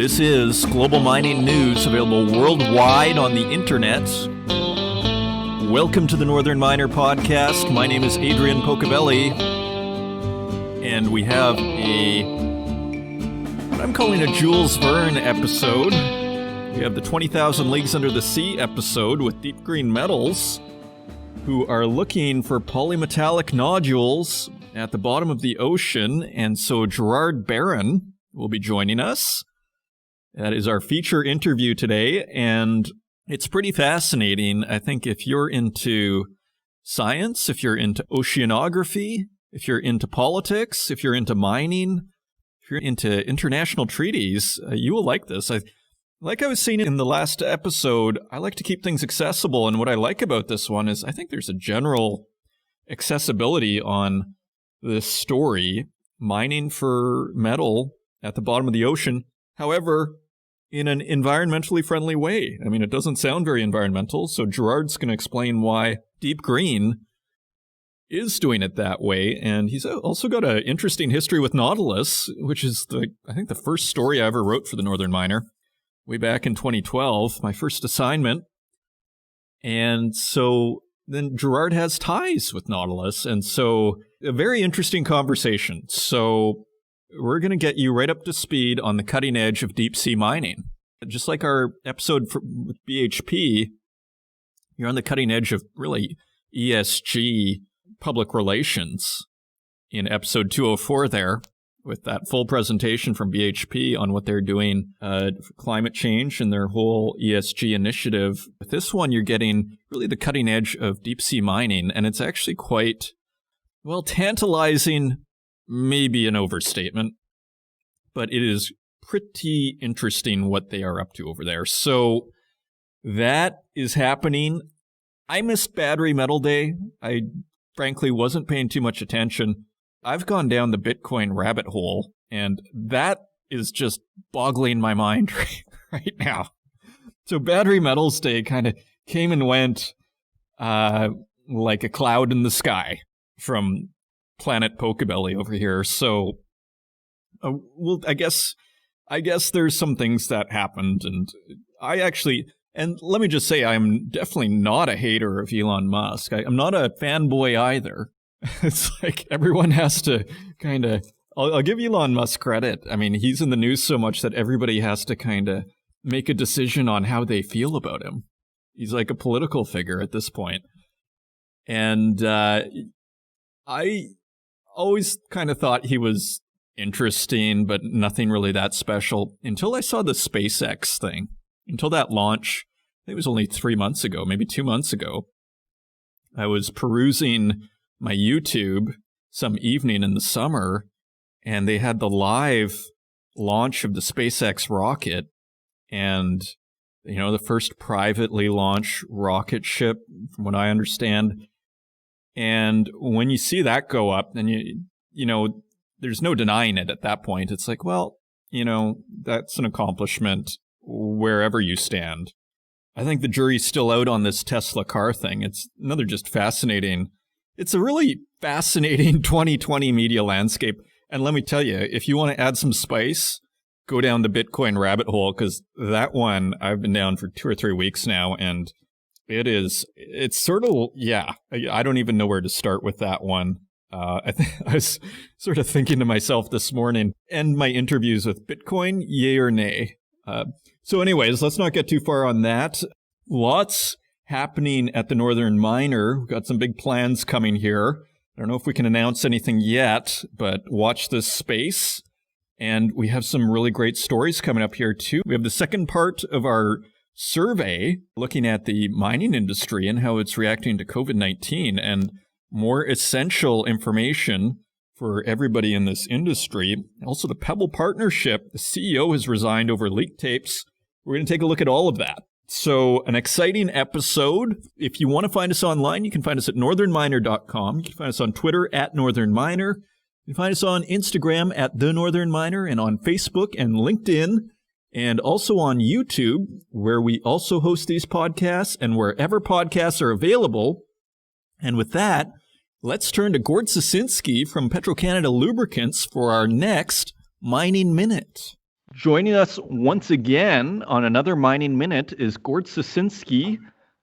This is Global Mining News, available worldwide on the internet. Welcome to the Northern Miner Podcast. My name is Adrian Pocobelli, and we have what I'm calling a Jules Verne episode. We have the 20,000 Leagues Under the Sea episode with DeepGreen Metals, who are looking for polymetallic nodules at the bottom of the ocean, and so Gerard Barron will be joining us. That is our feature interview today, and it's pretty fascinating. I think if you're into science, if you're into oceanography, if you're into politics, if you're into mining, if you're into international treaties, you will like this. Like I was saying in the last episode, I like to keep things accessible, and what I like about this one is I think there's a general accessibility on this story, mining for metal at the bottom of the ocean. However, in an environmentally friendly way. I mean, it doesn't sound very environmental, so Gerard's going to explain why DeepGreen is doing it that way, and he's also got an interesting history with Nautilus, which is, I think, the first story I ever wrote for the Northern Miner, way back in 2012, my first assignment. And so then Gerard has ties with Nautilus, and so a very interesting conversation. So we're going to get you right up to speed on the cutting edge of deep sea mining. Just like our episode with BHP, you're on the cutting edge of really ESG public relations in episode 204 there, with that full presentation from BHP on what they're doing for climate change and their whole ESG initiative. With this one, you're getting really the cutting edge of deep sea mining, and it's actually quite, well, tantalizing. Maybe an overstatement, but it is pretty interesting what they are up to over there. So that is happening. I missed Battery Metal Day. I frankly wasn't paying too much attention. I've gone down the Bitcoin rabbit hole, and that is just boggling my mind right now. So Battery Metals Day kind of came and went like a cloud in the sky from Planet Pocobelli over here. So, well, I guess there's some things that happened, and and let me just say, I'm definitely not a hater of Elon Musk. I'm not a fanboy either. It's like everyone has to kind of, I'll give Elon Musk credit. I mean, he's in the news so much that everybody has to kind of make a decision on how they feel about him. He's like a political figure at this point. And I always kind of thought he was interesting, but nothing really that special until I saw the SpaceX thing. Until that launch, I think it was only 3 months ago, maybe 2 months ago. I was perusing my YouTube some evening in the summer, and they had the live launch of the SpaceX rocket, and, you know, the first privately launched rocket ship, from what I understand. And when you see that go up, then you know, there's no denying it at that point. It's like, well, you know, that's an accomplishment wherever you stand. I think the jury's still out on this Tesla car thing. It's another just fascinating. It's a really fascinating 2020 media landscape. And let me tell you, if you want to add some spice, go down the Bitcoin rabbit hole, because that one I've been down for 2 or 3 weeks now, and it's sort of, yeah, I don't even know where to start with that one. I was sort of thinking to myself this morning, end my interviews with Bitcoin, yay or nay. So anyways, let's not get too far on that. Lots happening at the Northern Miner. We've got some big plans coming here. I don't know if we can announce anything yet, but watch this space. And we have some really great stories coming up here too. We have the second part of our survey looking at the mining industry and how it's reacting to COVID-19, and more essential information for everybody in this industry. Also, the Pebble partnership, the CEO has resigned over leaked tapes. We're going to take a look at all of that. So an exciting episode. If you want to find us online, you can find us at northernminer.com. You can find us on Twitter at Northern Miner. You can find us on Instagram at The Northern Miner, and on Facebook and LinkedIn, and also on YouTube, where we also host these podcasts, and wherever podcasts are available. And with that, let's turn to Gord Susinski from Petro Canada Lubricants for our next Mining Minute. Joining us once again on another Mining Minute is Gord Susinski,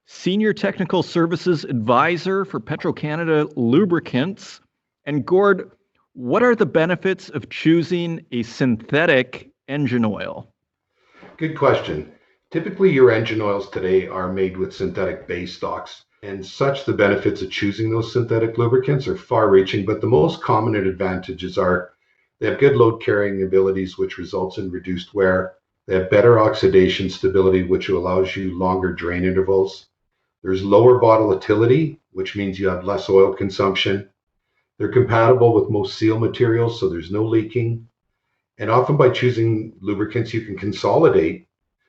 Senior Technical Services Advisor for Petro Canada Lubricants. And Gord, what are the benefits of choosing a synthetic engine oil? Good question. Typically, your engine oils today are made with synthetic base stocks. And such, the benefits of choosing those synthetic lubricants are far-reaching, but the most common advantages are they have good load carrying abilities, which results in reduced wear. They have better oxidation stability, which allows you longer drain intervals. There's lower volatility, which means you have less oil consumption. They're compatible with most seal materials, so there's no leaking. And often by choosing lubricants, you can consolidate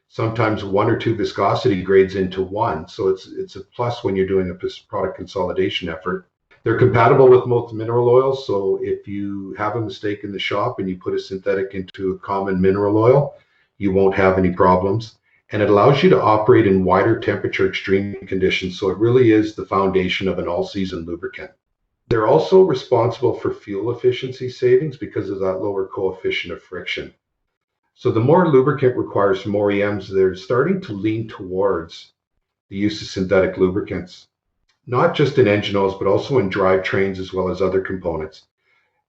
sometimes one or two viscosity grades into one. So it's a plus when you're doing a product consolidation effort. They're compatible with most mineral oils. So if you have a mistake in the shop and you put a synthetic into a common mineral oil, you won't have any problems. And it allows you to operate in wider temperature extreme conditions. So it really is the foundation of an all-season lubricant. They're also responsible for fuel efficiency savings because of that lower coefficient of friction. So the more lubricant requires from OEMs, they're starting to lean towards the use of synthetic lubricants, not just in engine oils, but also in drivetrains as well as other components.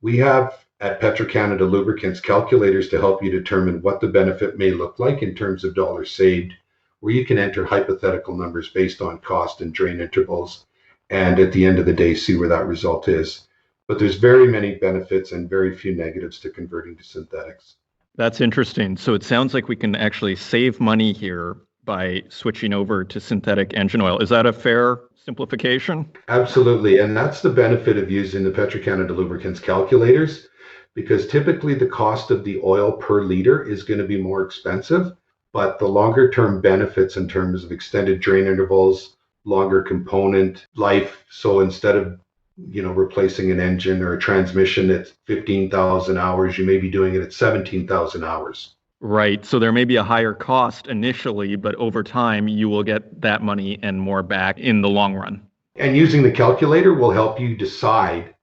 We have at Petro Canada Lubricants calculators to help you determine what the benefit may look like in terms of dollars saved, where you can enter hypothetical numbers based on cost and drain intervals, and at the end of the day, see where that result is. But there's very many benefits and very few negatives to converting to synthetics. That's interesting. So it sounds like we can actually save money here by switching over to synthetic engine oil. Is that a fair simplification? Absolutely. And that's the benefit of using the Petro Canada Lubricants calculators, because typically the cost of the oil per liter is going to be more expensive, but the longer term benefits in terms of extended drain intervals, longer component life. So instead of replacing an engine or a transmission at 15,000 hours, you may be doing it at 17,000 hours. Right. So there may be a higher cost initially, but over time you will get that money and more back in the long run. And using the calculator will help you decide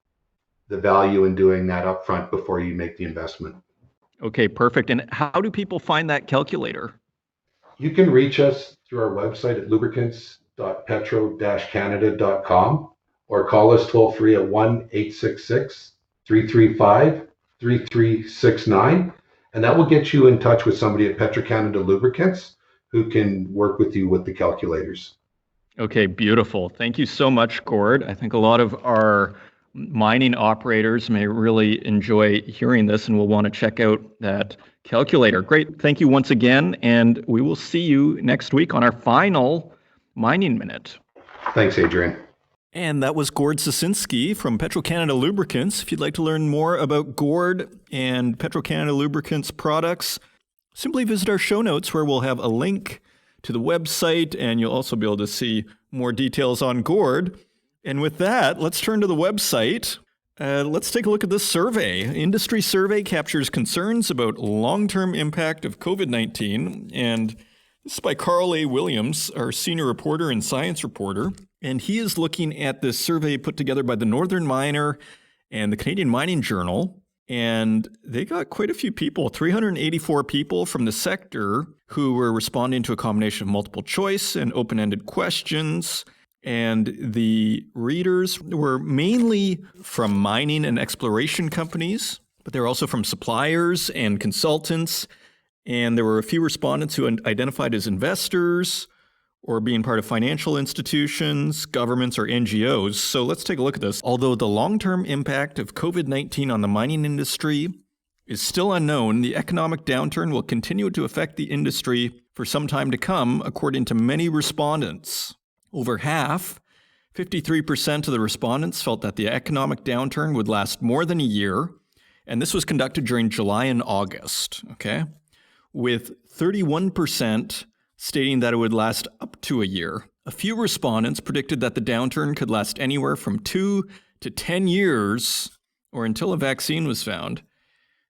the value in doing that upfront before you make the investment. Okay, perfect. And how do people find that calculator? You can reach us through our website at lubricants.petro-canada.com or call us toll free at 1-866-335-3369. And that will get you in touch with somebody at Petro Canada Lubricants who can work with you with the calculators. Okay, beautiful. Thank you so much, Gord. I think a lot of our mining operators may really enjoy hearing this and will want to check out that calculator. Great. Thank you once again. And we will see you next week on our final Mining Minute. Thanks, Adrian. And that was Gord Susinski from Petro Canada Lubricants. If you'd like to learn more about Gord and Petro Canada Lubricants products, simply visit our show notes where we'll have a link to the website, and you'll also be able to see more details on Gord. And with that, let's turn to the website. Let's take a look at this survey. Industry survey captures concerns about long-term impact of COVID-19, and this is by Carl A. Williams, our senior reporter and science reporter. And he is looking at this survey put together by the Northern Miner and the Canadian Mining Journal. And they got quite a few people, 384 people from the sector who were responding to a combination of multiple choice and open-ended questions. And the readers were mainly from mining and exploration companies, but they were also from suppliers and consultants. And there were a few respondents who identified as investors or being part of financial institutions, governments, or NGOs. So let's take a look at this. Although the long-term impact of COVID-19 on the mining industry is still unknown, the economic downturn will continue to affect the industry for some time to come, according to many respondents. Over half, 53% of the respondents felt that the economic downturn would last more than a year, and this was conducted during July and August, okay? With 31% stating that it would last up to a year. A few respondents predicted that the downturn could last anywhere from 2 to 10 years, or until a vaccine was found.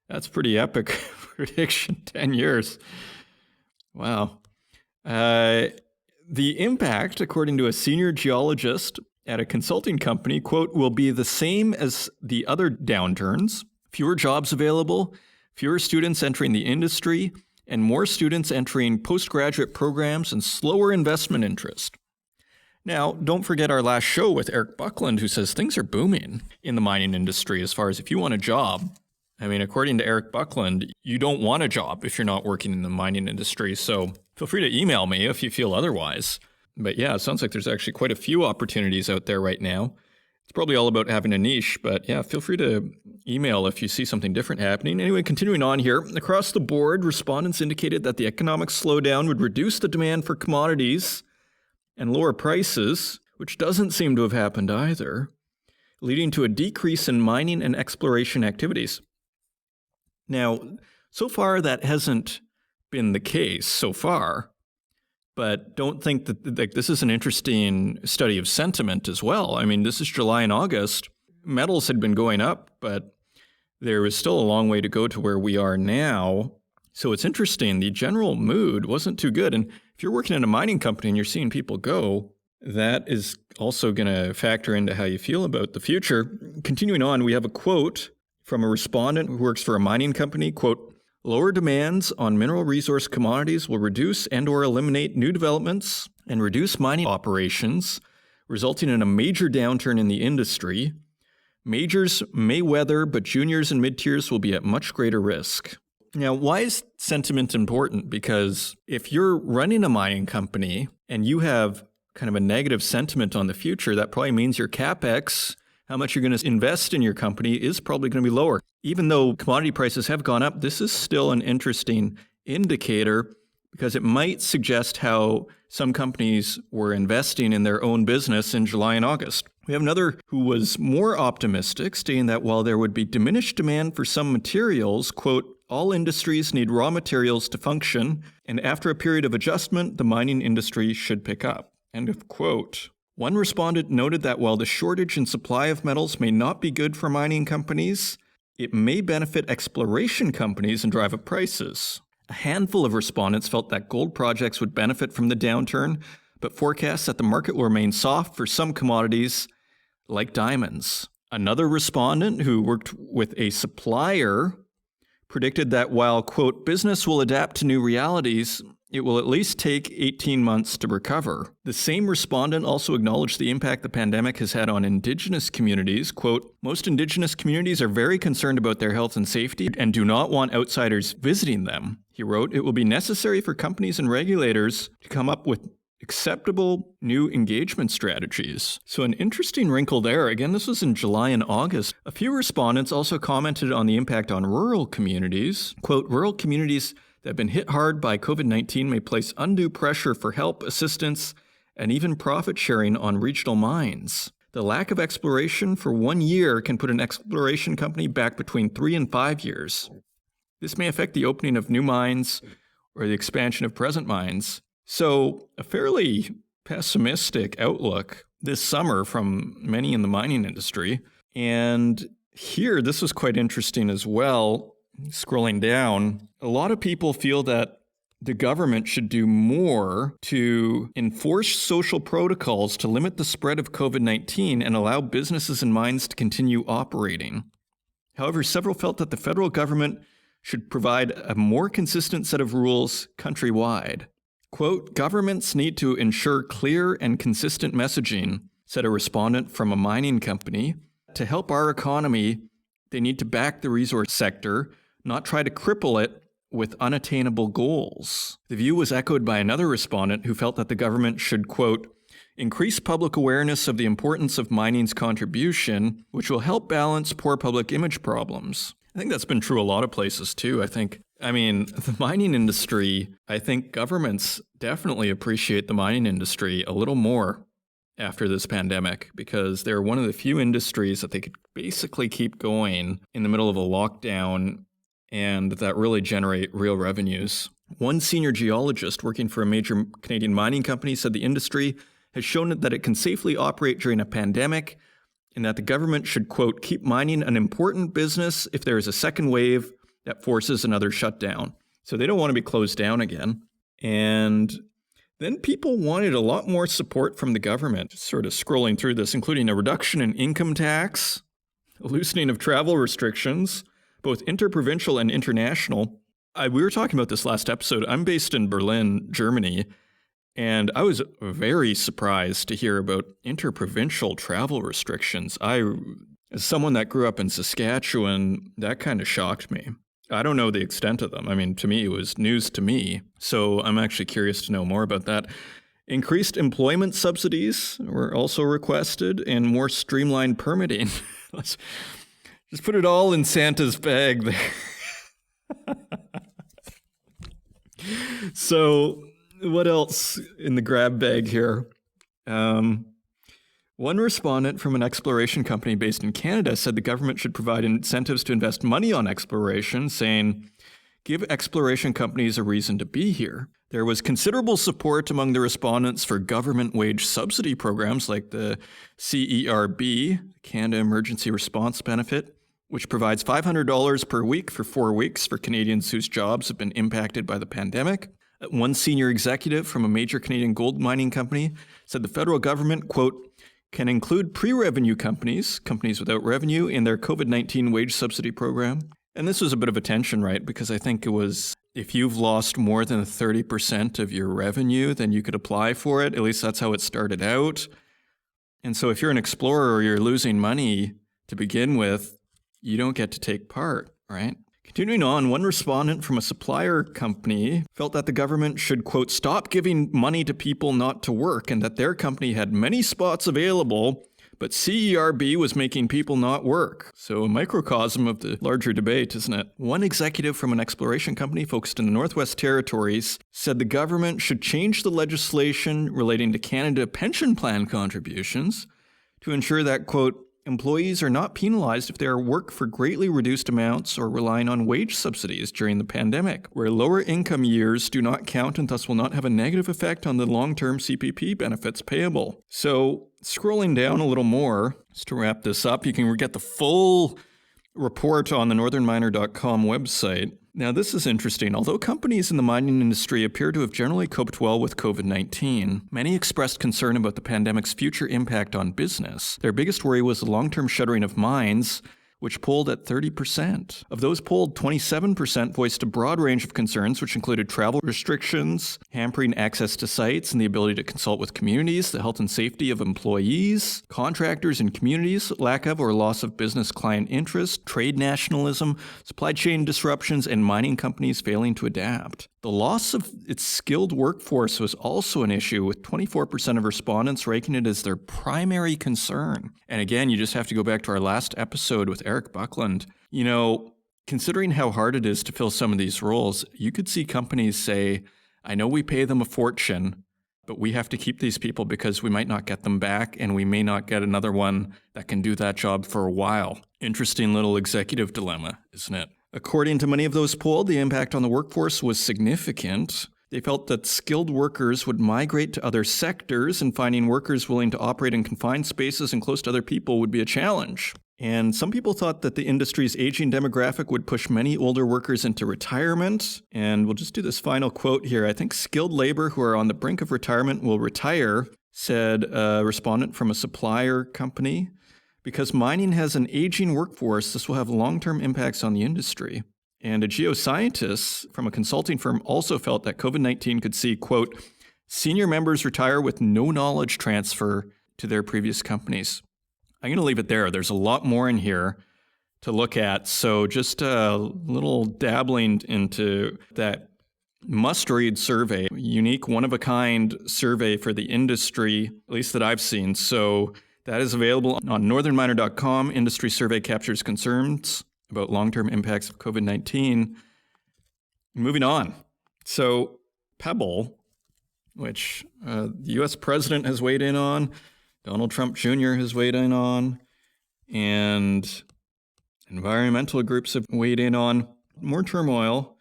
That's pretty epic prediction, 10 years. Wow. The impact, according to a senior geologist at a consulting company, quote, will be the same as the other downturns. Fewer jobs available, fewer students entering the industry, and more students entering postgraduate programs and slower investment interest. Now, don't forget our last show with Eric Buckland, who says things are booming in the mining industry as far as if you want a job. I mean, according to Eric Buckland, you don't want a job if you're not working in the mining industry. So feel free to email me if you feel otherwise. But yeah, it sounds like there's actually quite a few opportunities out there right now. It's probably all about having a niche, but yeah, feel free to email if you see something different happening. Anyway, continuing on here, across the board, respondents indicated that the economic slowdown would reduce the demand for commodities and lower prices, which doesn't seem to have happened either, leading to a decrease in mining and exploration activities. Now, so far that hasn't been the case so far, but don't think that this is an interesting study of sentiment as well. I mean, this is July and August. Metals had been going up, but there was still a long way to go to where we are now. So it's interesting. The general mood wasn't too good. And if you're working in a mining company and you're seeing people go, that is also going to factor into how you feel about the future. Continuing on, we have a quote from a respondent who works for a mining company, quote, "Lower demands on mineral resource commodities will reduce and or eliminate new developments and reduce mining operations, resulting in a major downturn in the industry. Majors may weather, but juniors and mid-tiers will be at much greater risk." Now, why is sentiment important? Because if you're running a mining company and you have kind of a negative sentiment on the future, that probably means your CapEx, how much you're going to invest in your company, is probably going to be lower. Even though commodity prices have gone up, this is still an interesting indicator because it might suggest how some companies were investing in their own business in July and August. We have another who was more optimistic, stating that while there would be diminished demand for some materials, quote, "All industries need raw materials to function, and after a period of adjustment, the mining industry should pick up," end of quote. One respondent noted that while the shortage in supply of metals may not be good for mining companies, it may benefit exploration companies and drive up prices. A handful of respondents felt that gold projects would benefit from the downturn, but forecast that the market will remain soft for some commodities like diamonds. Another respondent who worked with a supplier predicted that while, quote, "business will adapt to new realities, it will at least take 18 months to recover." The same respondent also acknowledged the impact the pandemic has had on Indigenous communities. Quote, "Most Indigenous communities are very concerned about their health and safety and do not want outsiders visiting them." He wrote, "It will be necessary for companies and regulators to come up with acceptable new engagement strategies." So an interesting wrinkle there. Again, this was in July and August. A few respondents also commented on the impact on rural communities. Quote, "Rural communities that have been hit hard by COVID-19 may place undue pressure for help, assistance, and even profit sharing on regional mines. The lack of exploration for 1 year can put an exploration company back between 3 and 5 years. This may affect the opening of new mines or the expansion of present mines." So a fairly pessimistic outlook this summer from many in the mining industry. And here, this was quite interesting as well. Scrolling down, a lot of people feel that the government should do more to enforce social protocols to limit the spread of COVID-19 and allow businesses and mines to continue operating. However, several felt that the federal government should provide a more consistent set of rules countrywide. Quote, "Governments need to ensure clear and consistent messaging," said a respondent from a mining company. "To help our economy, they need to back the resource sector, not try to cripple it with unattainable goals." The view was echoed by another respondent who felt that the government should, quote, "increase public awareness of the importance of mining's contribution, which will help balance poor public image problems." I think that's been true a lot of places too. The mining industry, I think governments definitely appreciate the mining industry a little more after this pandemic because they're one of the few industries that they could basically keep going in the middle of a lockdown and that really generate real revenues. One senior geologist working for a major Canadian mining company said the industry has shown that it can safely operate during a pandemic and that the government should, quote, "keep mining an important business if there is a second wave that forces another shutdown." So they don't want to be closed down again. And then people wanted a lot more support from the government, sort of scrolling through this, including a reduction in income tax, a loosening of travel restrictions, both interprovincial and international. We were talking about this last episode. I'm based in Berlin, Germany, and I was very surprised to hear about interprovincial travel restrictions. As someone that grew up in Saskatchewan, that kind of shocked me. I don't know the extent of them. I mean, to me, it was news to me. So I'm actually curious to know more about that. Increased employment subsidies were also requested and more streamlined permitting. Let's just put it all in Santa's bag there. So what else in the grab bag here? One respondent from an exploration company based in Canada said the government should provide incentives to invest money on exploration, saying, give exploration companies a reason to be here. There was considerable support among the respondents for government wage subsidy programs like the CERB, Canada Emergency Response Benefit, which provides $500 per week for 4 weeks for Canadians whose jobs have been impacted by the pandemic. One senior executive from a major Canadian gold mining company said the federal government, quote, can include pre-revenue companies without revenue, in their COVID-19 wage subsidy program. And this was a bit of a tension, right? Because I think it was, if you've lost more than 30% of your revenue, then you could apply for it. At least that's how it started out. And so if you're an explorer or you're losing money to begin with, you don't get to take part, right? Continuing on, one respondent from a supplier company felt that the government should, quote, stop giving money to people not to work, and that their company had many spots available, but CERB was making people not work. So a microcosm of the larger debate, isn't it? One executive from an exploration company focused in the Northwest Territories said the government should change the legislation relating to Canada pension plan contributions to ensure that, quote, employees are not penalized if they are work for greatly reduced amounts or relying on wage subsidies during the pandemic, where lower income years do not count and thus will not have a negative effect on the long-term CPP benefits payable. So scrolling down a little more, just to wrap this up, you can get the full report on the northernminer.com website. Now, this is interesting. Although companies in the mining industry appear to have generally coped well with COVID-19, many expressed concern about the pandemic's future impact on business. Their biggest worry was the long-term shuttering of mines, which polled at 30%. Of those polled, 27% voiced a broad range of concerns, which included travel restrictions, hampering access to sites and the ability to consult with communities, the health and safety of employees, contractors and communities, lack of or loss of business client interest, trade nationalism, supply chain disruptions, and mining companies failing to adapt. The loss of its skilled workforce was also an issue, with 24% of respondents ranking it as their primary concern. And again, you just have to go back to our last episode with Eric Buckland. You know, considering how hard it is to fill some of these roles, you could see companies say, I know we pay them a fortune, but we have to keep these people because we might not get them back, and we may not get another one that can do that job for a while. Interesting little executive dilemma, isn't it? According to many of those polled, the impact on the workforce was significant. They felt that skilled workers would migrate to other sectors, and finding workers willing to operate in confined spaces and close to other people would be a challenge. And some people thought that the industry's aging demographic would push many older workers into retirement. And we'll just do this final quote here. I think skilled labor who are on the brink of retirement will retire, said a respondent from a supplier company. Because mining has an aging workforce, this will have long-term impacts on the industry. And a geoscientist from a consulting firm also felt that COVID-19 could see, quote, senior members retire with no knowledge transfer to their previous companies. I'm going to leave it there. There's a lot more in here to look at. So just a little dabbling into that must-read survey, unique, one-of-a-kind survey for the industry, at least that I've seen. So that is available on northernminer.com. Industry survey captures concerns about long-term impacts of COVID-19. Moving on. So Pebble, which the U.S. president has weighed in on, Donald Trump Jr. has weighed in on, and environmental groups have weighed in on. More turmoil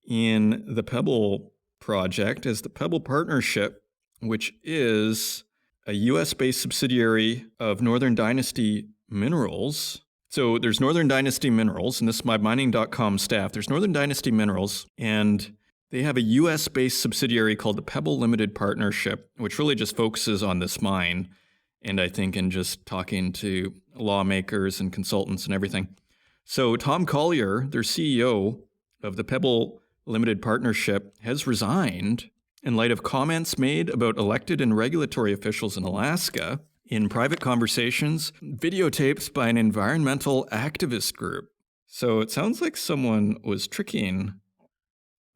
in the Pebble project as the Pebble Partnership, which is a U.S.-based subsidiary of Northern Dynasty Minerals. So there's Northern Dynasty Minerals, and this is my mining.com staff. There's Northern Dynasty Minerals, and they have a U.S.-based subsidiary called the Pebble Limited Partnership, which really just focuses on this mine, and I think in just talking to lawmakers and consultants and everything. So Tom Collier, their CEO of the Pebble Limited Partnership, has resigned in light of comments made about elected and regulatory officials in Alaska in private conversations, videotaped by an environmental activist group. So it sounds like someone was tricking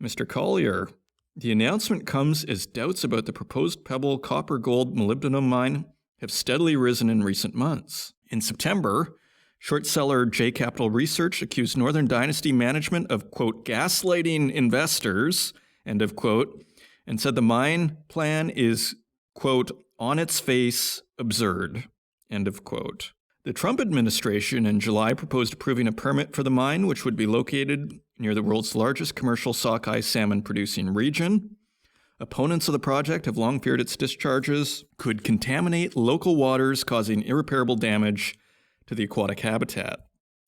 Mr. Collier. The announcement comes as doubts about the proposed Pebble copper gold molybdenum mine have steadily risen in recent months. In September, short seller J Capital Research accused Northern Dynasty management of, quote, gaslighting investors, end of quote, and said the mine plan is, quote, on its face, absurd, end of quote. The Trump administration in July proposed approving a permit for the mine, which would be located near the world's largest commercial sockeye salmon producing region. Opponents of the project have long feared its discharges could contaminate local waters, causing irreparable damage to the aquatic habitat.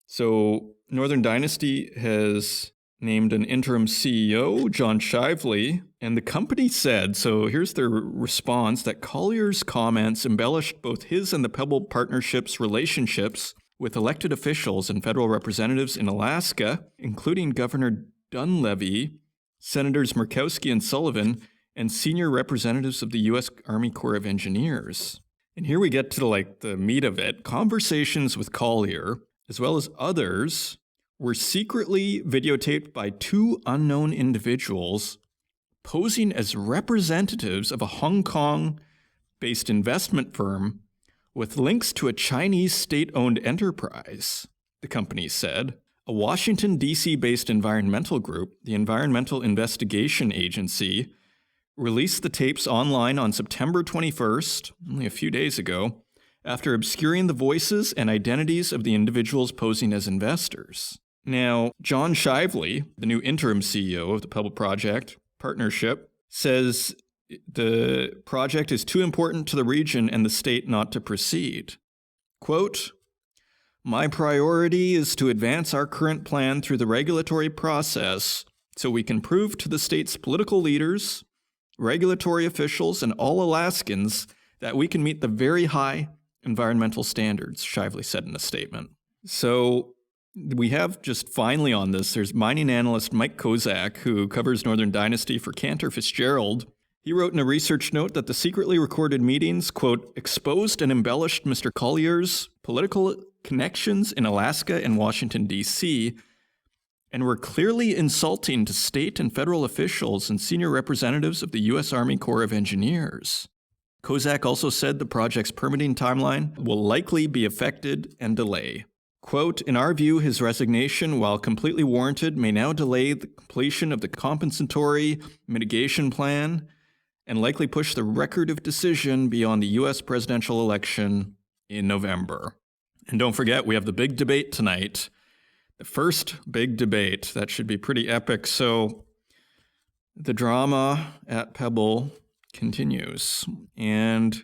So Northern Dynasty has named an interim CEO, John Shively, and the company said, so here's their response, that Collier's comments embellished both his and the Pebble Partnership's relationships with elected officials and federal representatives in Alaska, including Governor Dunleavy, Senators Murkowski and Sullivan, and senior representatives of the U.S. Army Corps of Engineers. And here we get to the meat of it. Conversations with Collier, as well as others, were secretly videotaped by two unknown individuals posing as representatives of a Hong Kong-based investment firm with links to a Chinese state-owned enterprise, the company said. A Washington, D.C.-based environmental group, the Environmental Investigation Agency, released the tapes online on September 21st, only a few days ago, after obscuring the voices and identities of the individuals posing as investors. Now, John Shively, the new interim CEO of the Pebble Partnership, says the project is too important to the region and the state not to proceed. Quote, my priority is to advance our current plan through the regulatory process so we can prove to the state's political leaders, regulatory officials, and all Alaskans that we can meet the very high environmental standards, Shively said in a statement. So we have just finally on this, there's mining analyst Mike Kozak, who covers Northern Dynasty for Cantor Fitzgerald. He wrote in a research note that the secretly recorded meetings, quote, exposed and embellished Mr. Collier's political connections in Alaska and Washington, D.C., and were clearly insulting to state and federal officials and senior representatives of the U.S. Army Corps of Engineers. Kozak also said the project's permitting timeline will likely be affected and delay. Quote, in our view, his resignation, while completely warranted, may now delay the completion of the compensatory mitigation plan and likely push the record of decision beyond the U.S. presidential election in November. And don't forget, we have the big debate tonight. The first big debate. That should be pretty epic. So the drama at Pebble continues. And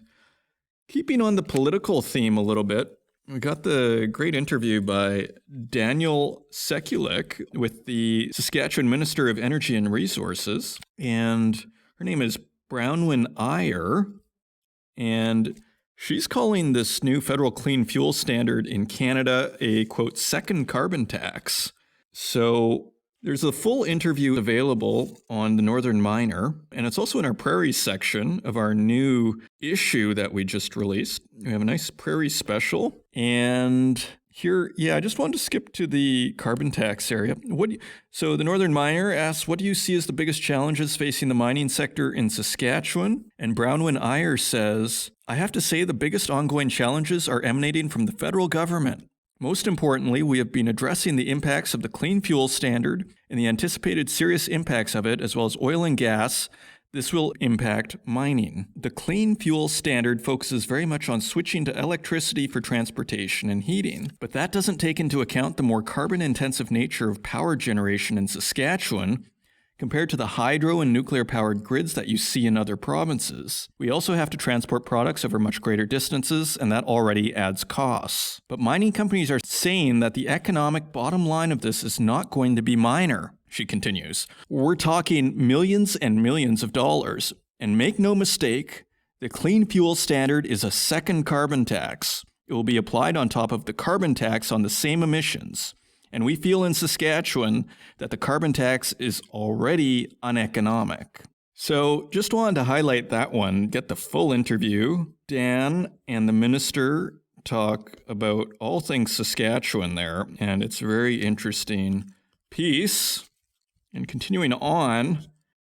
keeping on the political theme a little bit, we got the great interview by Daniel Sekulic with the Saskatchewan Minister of Energy and Resources. And her name is Bronwyn Iyer. And she's calling this new federal clean fuel standard in Canada a, quote, second carbon tax. So there's a full interview available on the Northern Miner, and it's also in our Prairies section of our new issue that we just released. We have a nice Prairie special. And here, I just wanted to skip to the carbon tax area. So the Northern Miner asks, what do you see as the biggest challenges facing the mining sector in Saskatchewan? And Bronwyn Iyer says, I have to say the biggest ongoing challenges are emanating from the federal government. Most importantly, we have been addressing the impacts of the clean fuel standard and the anticipated serious impacts of it, as well as oil and gas. This will impact mining. The clean fuel standard focuses very much on switching to electricity for transportation and heating, but that doesn't take into account the more carbon-intensive nature of power generation in Saskatchewan compared to the hydro and nuclear-powered grids that you see in other provinces. We also have to transport products over much greater distances, and that already adds costs. But mining companies are saying that the economic bottom line of this is not going to be minor, she continues. We're talking millions and millions of dollars. And make no mistake, the clean fuel standard is a second carbon tax. It will be applied on top of the carbon tax on the same emissions. And we feel in Saskatchewan that the carbon tax is already uneconomic. So just wanted to highlight that one, get the full interview. Dan and the minister talk about all things Saskatchewan there, and it's a very interesting piece. And continuing on,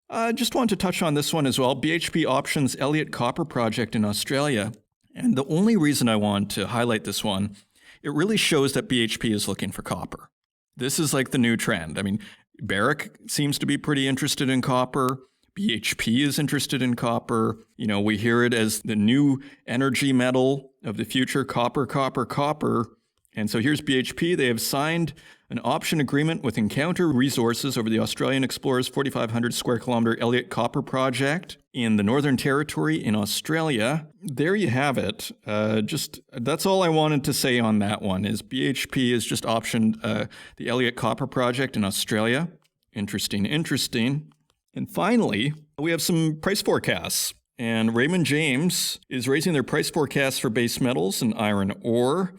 I just want to touch on this one as well. BHP options Elliott Copper Project in Australia. And the only reason I want to highlight this one, it really shows that BHP is looking for copper. This is like the new trend. I mean, Barrick seems to be pretty interested in copper. BHP is interested in copper. You know, we hear it as the new energy metal of the future, copper, copper, copper. And so here's BHP. They have signed an option agreement with Encounter Resources over the Australian Explorer's 4,500 square kilometer Elliott Copper Project in the Northern Territory in Australia. There you have it. That's all I wanted to say on that one is BHP has just optioned the Elliott Copper Project in Australia. Interesting. And finally, we have some price forecasts. And Raymond James is raising their price forecasts for base metals and iron ore.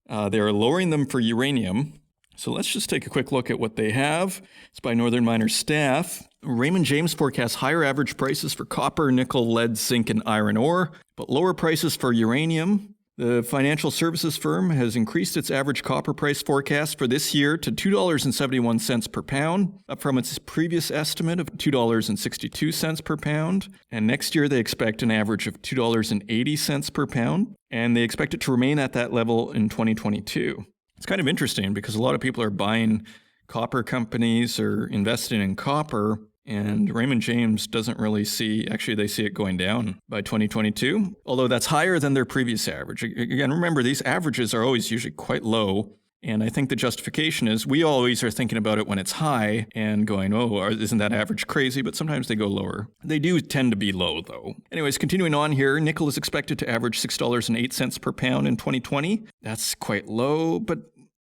They are lowering them for uranium. So let's just take a quick look at what they have. It's by Northern Miners staff. Raymond James forecasts higher average prices for copper, nickel, lead, zinc, and iron ore, but lower prices for uranium. The financial services firm has increased its average copper price forecast for this year to $2.71 per pound, up from its previous estimate of $2.62 per pound. And next year, they expect an average of $2.80 per pound, and they expect it to remain at that level in 2022. It's kind of interesting because a lot of people are buying copper companies or investing in copper, and Raymond James doesn't really see, actually they see it going down by 2022, although that's higher than their previous average. Again, remember, these averages are always usually quite low, and I think the justification is we always are thinking about it when it's high and going, oh, isn't that average crazy? But sometimes they go lower. They do tend to be low, though. Anyways, continuing on here, nickel is expected to average $6.08 per pound in 2020. That's quite low, but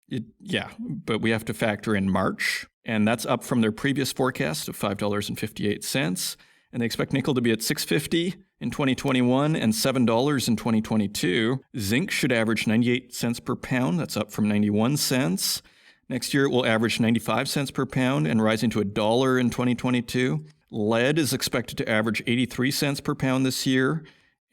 we have to factor in March, and that's up from their previous forecast of $5.58. And they expect nickel to be at $6.50 in 2021 and $7 in 2022. Zinc should average 98 cents per pound. That's up from 91 cents. Next year, it will average 95 cents per pound and rising to $1 in 2022. Lead is expected to average 83 cents per pound this year.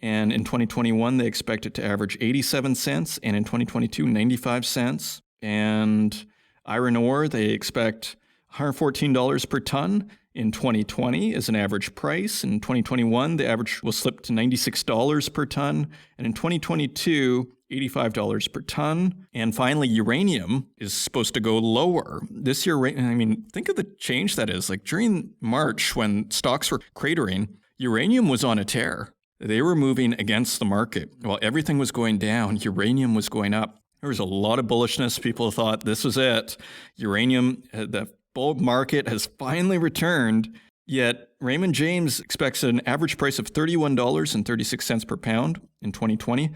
And in 2021, they expect it to average 87 cents. And in 2022, 95 cents. And iron ore, they expect $114 per ton in 2020 as an average price. In 2021, the average will slip to $96 per ton. And in 2022, $85 per ton. And finally, uranium is supposed to go lower. This year, I mean, think of the change that is. Like during March, when stocks were cratering, uranium was on a tear. They were moving against the market. While everything was going down, uranium was going up. There was a lot of bullishness. People thought this was it. Uranium, the bull market has finally returned. Yet Raymond James expects an average price of $31.36 per pound in 2020.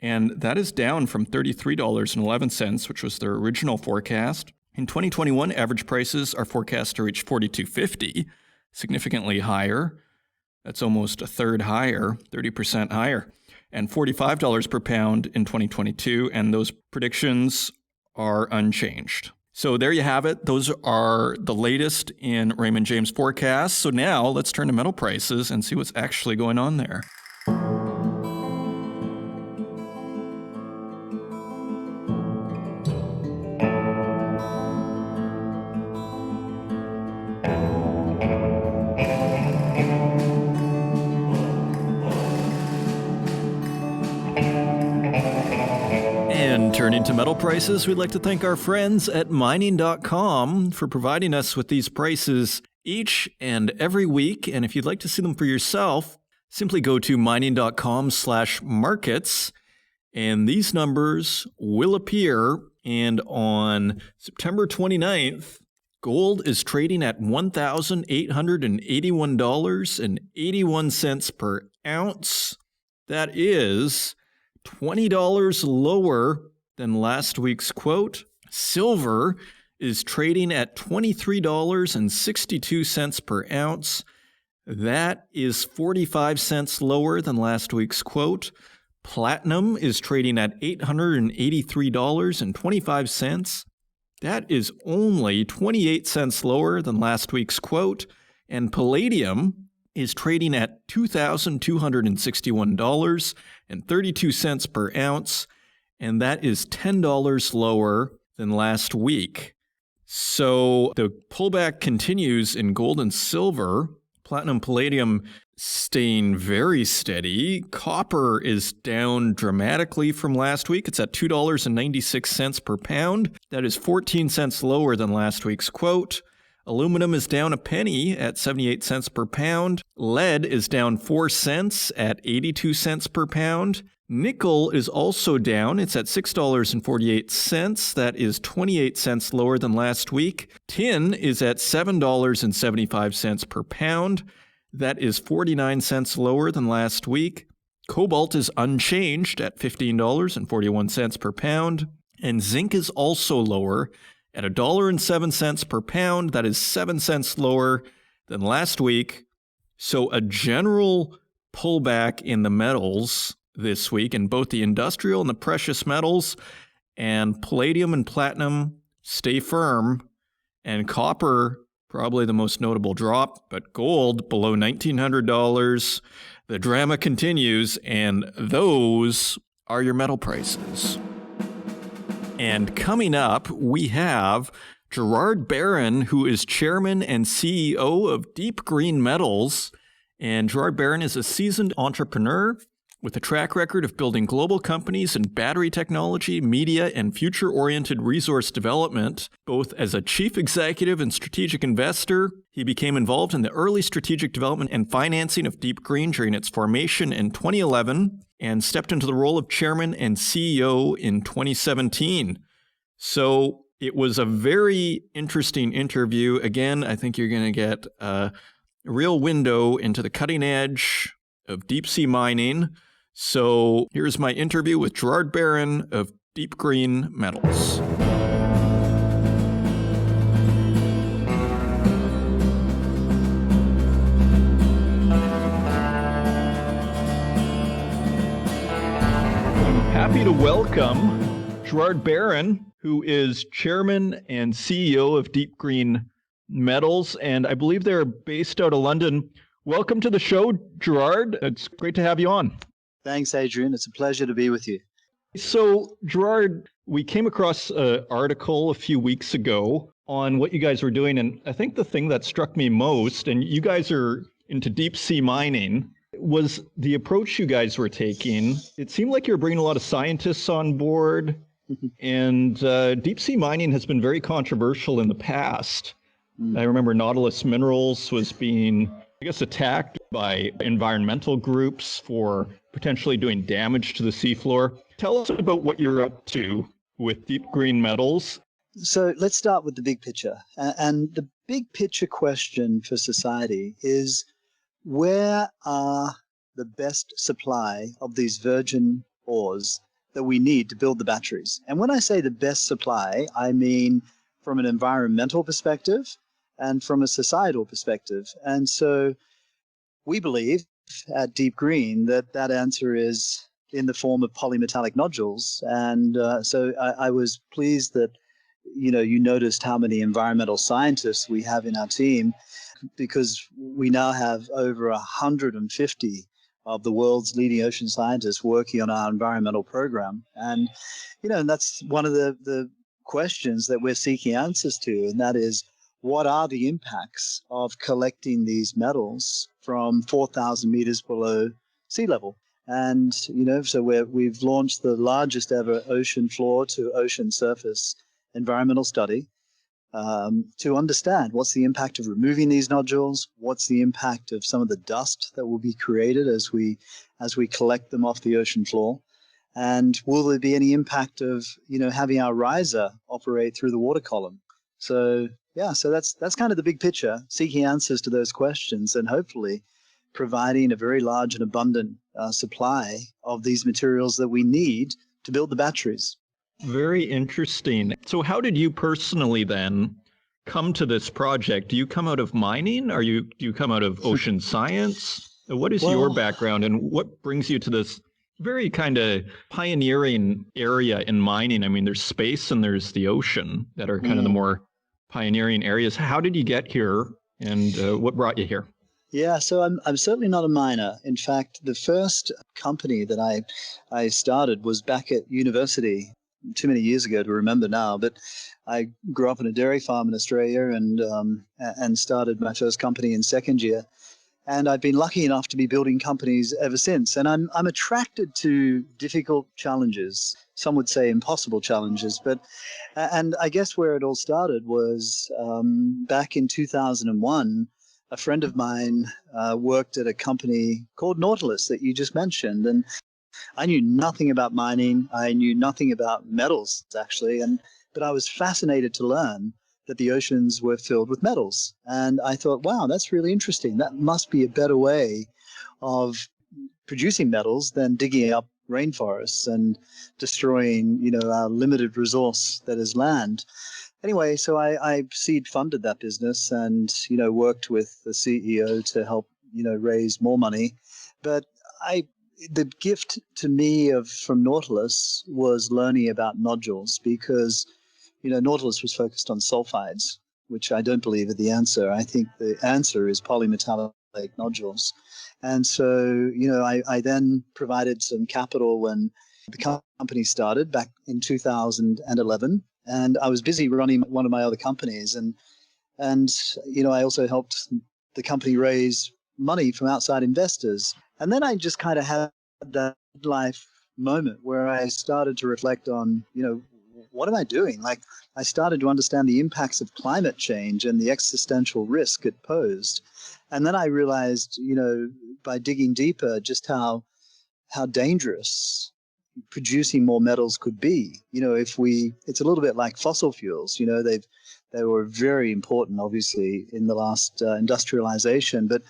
And that is down from $33.11, which was their original forecast. In 2021, average prices are forecast to reach $42.50, significantly higher. That's almost a third higher, 30% higher. And $45 per pound in 2022, and those predictions are unchanged. So there you have it. Those are the latest in Raymond James forecasts. So now let's turn to metal prices and see what's actually going on there. Turning to metal prices, we'd like to thank our friends at mining.com for providing us with these prices each and every week. And if you'd like to see them for yourself, simply go to mining.com/markets, and these numbers will appear. And on September 29th, gold is trading at $1,881.81 per ounce. That is $20 lower than last week's quote. Silver is trading at $23.62 per ounce. That is 45 cents lower than last week's quote. Platinum is trading at $883.25. That is only 28 cents lower than last week's quote. And palladium is trading at $2,261.32 per ounce. And that is $10 lower than last week. So the pullback continues in gold and silver. Platinum, palladium staying very steady. Copper is down dramatically from last week. It's at $2.96 per pound. That is 14 cents lower than last week's quote. Aluminum is down a penny at 78 cents per pound. Lead is down 4 cents at 82 cents per pound. Nickel is also down. It's at $6.48. That is 28 cents lower than last week. Tin is at $7.75 per pound. That is 49 cents lower than last week. Cobalt is unchanged at $15.41 per pound. And zinc is also lower at $1.07 per pound. That is 7 cents lower than last week. So a general pullback in the metals this week in both the industrial and the precious metals, and palladium and platinum stay firm, and copper probably the most notable drop, but gold below $1,900. The drama continues, and those are your metal prices. And coming up, we have Gerard Barron, who is chairman and CEO of DeepGreen Metals. And Gerard Barron is a seasoned entrepreneur with a track record of building global companies in battery technology, media, and future-oriented resource development. Both as a chief executive and strategic investor, he became involved in the early strategic development and financing of DeepGreen during its formation in 2011 and stepped into the role of chairman and CEO in 2017. So it was a very interesting interview. Again, I think you're going to get a real window into the cutting edge of deep sea mining. So here's my interview with Gerard Barron of DeepGreen Metals. I'm happy to welcome Gerard Barron, who is chairman and CEO of DeepGreen Metals, and I believe they're based out of London. Welcome to the show, Gerard. It's great to have you on. Thanks, Adrian. It's a pleasure to be with you. So, Gerard, we came across an article a few weeks ago on what you guys were doing, and I think the thing that struck me most, and you guys are into deep sea mining, was the approach you guys were taking. It seemed like you were bringing a lot of scientists on board, and deep sea mining has been very controversial in the past. I remember Nautilus Minerals was being, I guess, attacked by environmental groups for potentially doing damage to the seafloor. Tell us about what you're up to with DeepGreen Metals. So let's start with the big picture. And the big picture question for society is, where are the best supply of these virgin ores that we need to build the batteries? And when I say the best supply, I mean from an environmental perspective and from a societal perspective. And so we believe at DeepGreen that answer is in the form of polymetallic nodules. And so I was pleased that, you noticed how many environmental scientists we have in our team, because we now have over 150 of the world's leading ocean scientists working on our environmental program. And, and that's one of the questions that we're seeking answers to, and that is, what are the impacts of collecting these metals from 4,000 meters below sea level? And, so we've launched the largest ever ocean floor to ocean surface environmental study to understand what's the impact of removing these nodules, what's the impact of some of the dust that will be created as we collect them off the ocean floor, and will there be any impact of, having our riser operate through the water column? So that's kind of the big picture, seeking answers to those questions and hopefully providing a very large and abundant supply of these materials that we need to build the batteries. Very interesting. So how did you personally then come to this project? Do you come out of mining? Do you come out of ocean science? What is your background, and what brings you to this Very kind of pioneering area in mining. I mean, there's space and there's the ocean that are kind of the more pioneering areas. How did you get here, and what brought you here? Yeah, so I'm certainly not a miner. In fact, the first company that I started was back at university too many years ago to remember now. But I grew up in a dairy farm in Australia and started my first company in second year. And I've been lucky enough to be building companies ever since. And I'm attracted to difficult challenges. Some would say impossible challenges. And I guess where it all started was back in 2001. A friend of mine worked at a company called Nautilus that you just mentioned. And I knew nothing about mining. I knew nothing about metals, actually. But I was fascinated to learn that the oceans were filled with metals. And I thought, wow, that's really interesting. That must be a better way of producing metals than digging up rainforests and destroying, our limited resource that is land. Anyway, so I seed funded that business and, worked with the CEO to help, raise more money. But the gift to me from Nautilus was learning about nodules because Nautilus was focused on sulfides, which I don't believe are the answer. I think the answer is polymetallic nodules. And so, I then provided some capital when the company started back in 2011. And I was busy running one of my other companies. And I also helped the company raise money from outside investors. And then I just kind of had that life moment where I started to reflect on, what am I doing? Like, I started to understand the impacts of climate change and the existential risk it posed. And then I realized, by digging deeper, just how dangerous producing more metals could be. It's a little bit like fossil fuels. They were very important, obviously, in the last industrialization, but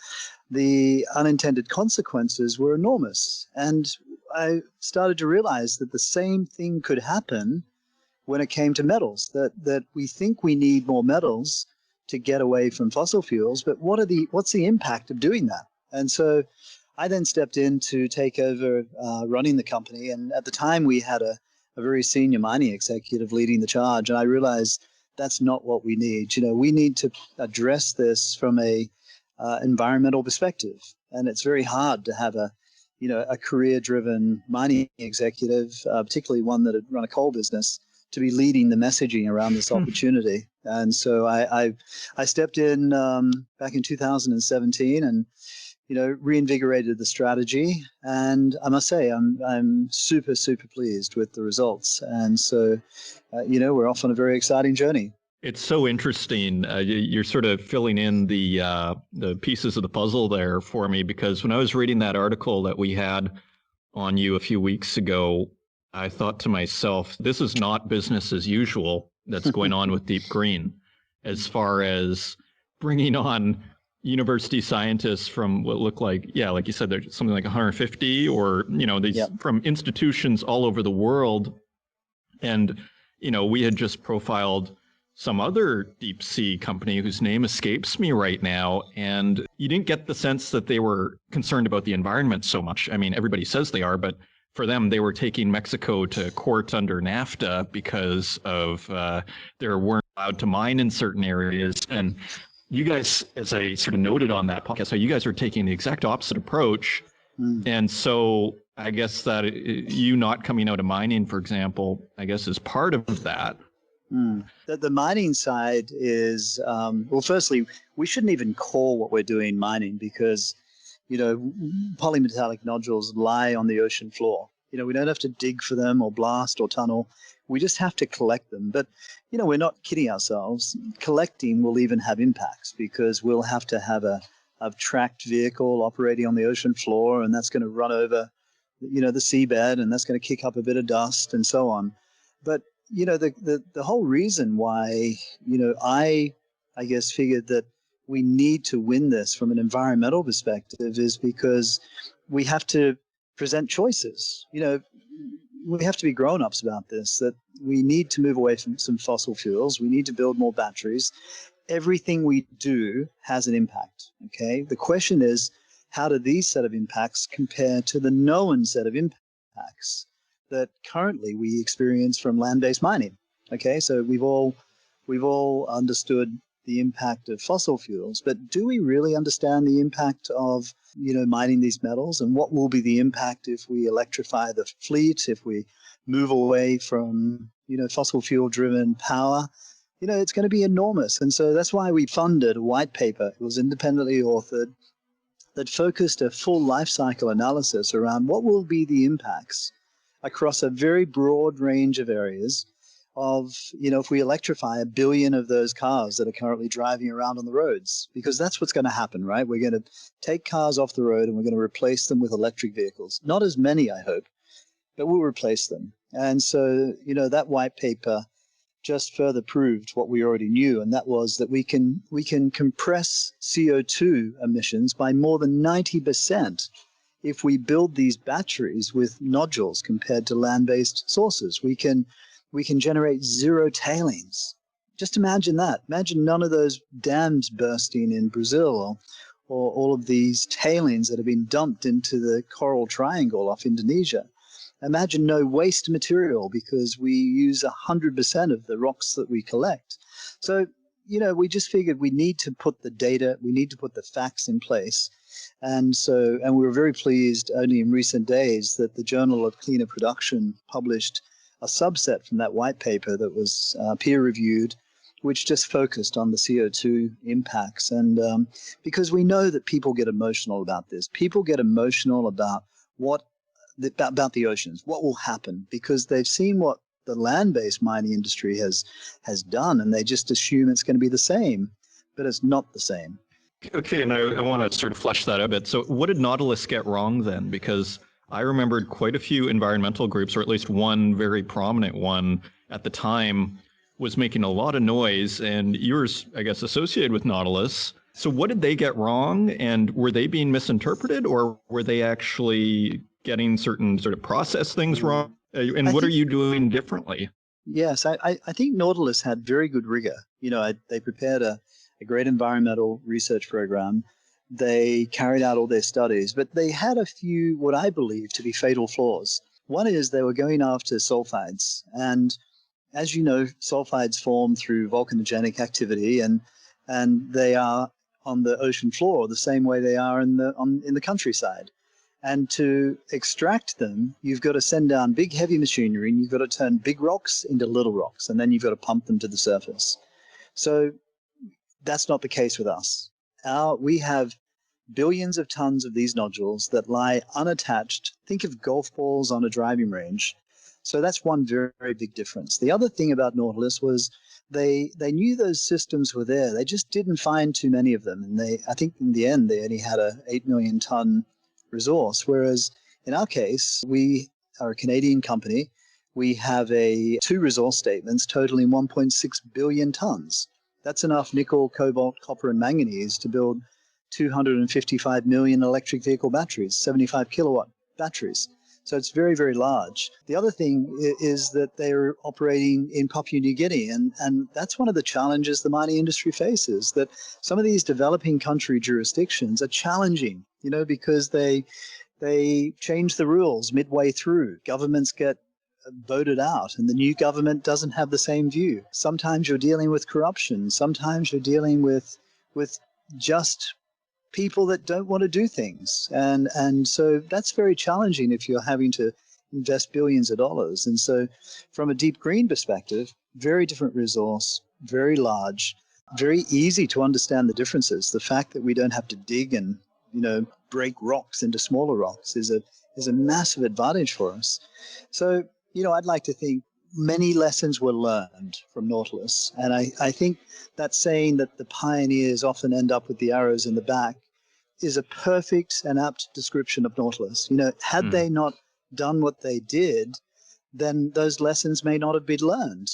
the unintended consequences were enormous. And I started to realize that the same thing could happen when it came to metals, that we think we need more metals to get away from fossil fuels, but what's the impact of doing that? And so I then stepped in to take over running the company, and at the time we had a very senior mining executive leading the charge, and I realized that's not what we need. We need to address this from a environmental perspective, and it's very hard to have a career-driven mining executive, particularly one that had run a coal business, to be leading the messaging around this opportunity. And so I stepped in back in 2017 and reinvigorated the strategy. And I must say I'm super, super pleased with the results. And so we're off on a very exciting journey. It's so interesting. You're sort of filling in the pieces of the puzzle there for me, because when I was reading that article that we had on you a few weeks ago, I thought to myself, this is not business as usual that's going on with DeepGreen, as far as bringing on university scientists from what look like, like you said, there's something like 150 or, these from institutions all over the world. And, we had just profiled some other deep sea company whose name escapes me right now. And you didn't get the sense that they were concerned about the environment so much. I mean, everybody says they are, but for them, they were taking Mexico to court under NAFTA because of they weren't allowed to mine in certain areas. And you guys, as I sort of noted on that podcast, how you guys are taking the exact opposite approach. And so I guess that you not coming out of mining, for example, I guess is part of that. The mining side is, firstly, we shouldn't even call what we're doing mining because polymetallic nodules lie on the ocean floor. We don't have to dig for them or blast or tunnel. We just have to collect them. But, we're not kidding ourselves. Collecting will even have impacts because we'll have to have a tracked vehicle operating on the ocean floor, and that's going to run over, the seabed, and that's going to kick up a bit of dust and so on. But, the whole reason why, I guess figured that we need to win this from an environmental perspective is because we have to present choices. We have to be grown-ups about this, that we need to move away from some fossil fuels. We need to build more batteries. Everything we do has an impact, okay? The question is, how do these set of impacts compare to the known set of impacts? impacts that currently we experience from land-based mining. Okay, so we've all understood the impact of fossil fuels, but do we really understand the impact of, mining these metals, and what will be the impact if we electrify the fleet, if we move away from, fossil fuel driven power? It's going to be enormous. And so that's why we funded a white paper. It was independently authored that focused a full life cycle analysis around what will be the impacts across a very broad range of areas of, if we electrify 1 billion of those cars that are currently driving around on the roads, because that's what's going to happen, right? We're going to take cars off the road and we're going to replace them with electric vehicles. Not as many, I hope, but we'll replace them. And so, that white paper just further proved what we already knew, and that was that we can compress CO2 emissions by more than 90% if we build these batteries with nodules compared to land-based sources. We can generate zero tailings. Just imagine that. Imagine none of those dams bursting in Brazil, or all of these tailings that have been dumped into the Coral Triangle off Indonesia. Imagine no waste material because we use 100% of the rocks that we collect. So, we just figured we need to put the data, we need to put the facts in place. And we were very pleased only in recent days that the Journal of Cleaner Production published a subset from that white paper that was peer-reviewed, which just focused on the CO2 impacts. And because we know that people get emotional about this. People get emotional about about the oceans, what will happen, because they've seen what the land-based mining industry has done, and they just assume it's going to be the same, but it's not the same. Okay, and I want to sort of flesh that a bit. So what did Nautilus get wrong then? Because I remembered quite a few environmental groups, or at least one very prominent one at the time, was making a lot of noise, and yours, I guess, associated with Nautilus. So what did they get wrong, and were they being misinterpreted, or were they actually getting certain sort of process things wrong? And what are you doing differently? Yes, I think Nautilus had very good rigor. They prepared a great environmental research program. They carried out all their studies, but they had a few, what I believe to be fatal flaws. One is they were going after sulfides. And as you know, sulfides form through volcanogenic activity, and they are on the ocean floor the same way they are in the countryside. And to extract them, you've got to send down big, heavy machinery, and you've got to turn big rocks into little rocks, and then you've got to pump them to the surface. So that's not the case with us. We have billions of tons of these nodules that lie unattached. Think of golf balls on a driving range. So that's one very, very big difference. The other thing about Nautilus was they knew those systems were there. They just didn't find too many of them. And I think in the end, they only had a 8 million ton resource, whereas in our case, we are a Canadian company. We have 2 resource statements totaling 1.6 billion tons. That's enough nickel, cobalt, copper, and manganese to build 255 million electric vehicle batteries, 75 kilowatt batteries. So it's very, very large. The other thing is that they're operating in Papua New Guinea, and that's one of the challenges the mining industry faces, that some of these developing country jurisdictions are challenging, because they change the rules midway through. Governments get voted out, and the new government doesn't have the same view. Sometimes you're dealing with corruption. Sometimes you're dealing with just people that don't want to do things. And so that's very challenging if you're having to invest billions of dollars. And so from a deep green perspective, very different resource, very large, very easy to understand the differences. The fact that we don't have to dig and, break rocks into smaller rocks is a massive advantage for us. So, I'd like to think many lessons were learned from Nautilus. And I think that saying that the pioneers often end up with the arrows in the back is a perfect and apt description of Nautilus. Had they not done what they did, then those lessons may not have been learned.